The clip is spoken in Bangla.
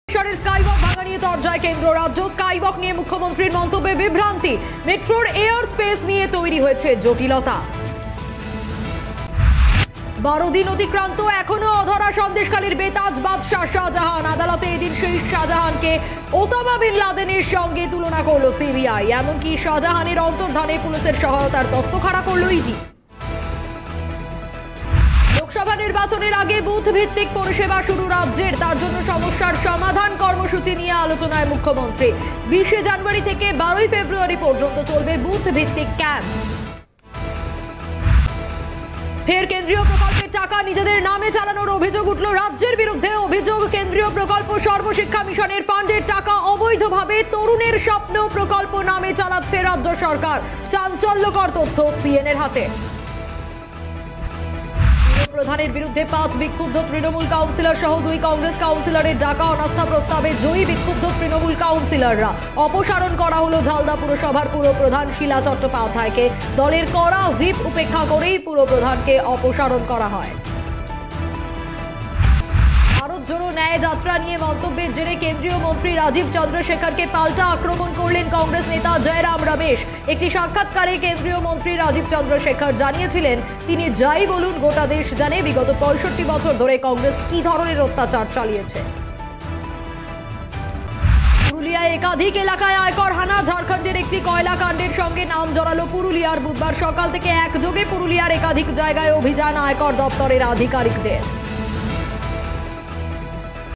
স্কাইওয়াক ভাঙা নিয়ে তরজায় কেন্দ্র। রাজ্য স্কাইওয়াক নিয়ে মুখ্যমন্ত্রীর মন্তব্যে বিভ্রান্তি। মেট্রোর এয়ার স্পেস নিয়ে তৈরি হয়েছে জটিলতা। 12 দিন অতিক্রান্ত, এখনো অধরা সন্দেশখালীর বেতাজ বাদশাহ শাহজাহান। আদালতে এদিন সেই শাহজাহানকে ওসামা বিন লাদেনের সঙ্গে তুলনা করলো সিবিআই। এমনকি শাহজাহানের অন্তর্ধানে পুলিশের সহায়তার তথ্য খাড়া করলো ইডি। লোকসভা নির্বাচনের আগে বুথ ভিত্তিক পরিষেবা শুরু রাজ্যের, তার জন্য সমস্যার সমাধান কর্মসূচি নিয়ে আলোচনায় মুখ্যমন্ত্রী। 20 জানুয়ারি থেকে 12 ফেব্রুয়ারি পর্যন্ত চলবে বুথ ভিত্তিক ক্যাম্প। ফের কেন্দ্রীয় প্রকল্পের টাকা নিজেদের নামে চালানোর অভিযোগ উঠল রাজ্যের বিরুদ্ধে। অভিযোগ, কেন্দ্রীয় প্রকল্প সর্বশিক্ষা মিশনের ফান্ডের টাকা অবৈধভাবে তরুণের স্বপ্ন প্রকল্প নামে চালাচ্ছে রাজ্য সরকার। চাঞ্চল্যকর তথ্য সিএনএর হাতে। প্রধানের বিরুদ্ধে 5 বিক্ষুব্ধ তৃণমূল কাউন্সিলর সহ 2 কংগ্রেস কাউন্সিলরের ডাকা অনাস্থা প্রস্তাবে জয়ী বিক্ষুব্ধ তৃণমূল কাউন্সিলররা। অপসারণ করা হলো ঝালদা পুরসভার পুরপ্রধান শিলা চট্টোপাধ্যায়কে। দলের কড়া হুইপ উপেক্ষা করেই পুরপ্রধানকে অপসারণ করা হয়। ভারত জোড়ো ন্যায় যাত্রা নিয়ে মন্তব্যের জেরে কেন্দ্রীয় মন্ত্রী রাজীব চন্দ্রশেখরকে পাল্টা আক্রমণ করলেন কংগ্রেস নেতা জয়রাম রমেশ। একটি সাক্ষাৎকারে কেন্দ্রীয় মন্ত্রী রাজীব চন্দ্রশেখর জানিয়েছিলেন, তিনি যাই বলুন গোটা দেশ জানে বিগত 65 বছর ধরে কংগ্রেস কি ধরনের অত্যাচার চালিয়েছে। পুরুলিয়ায় একাধিক এলাকায় আয়কর হানা। ঝাড়খণ্ডের একটি কয়লা কাণ্ডের সঙ্গে নাম জড়ালো পুরুলিয়ার। বুধবার সকাল থেকে একযোগে পুরুলিয়ার একাধিক জায়গায় অভিযান আয়কর দপ্তরের আধিকারিকদের।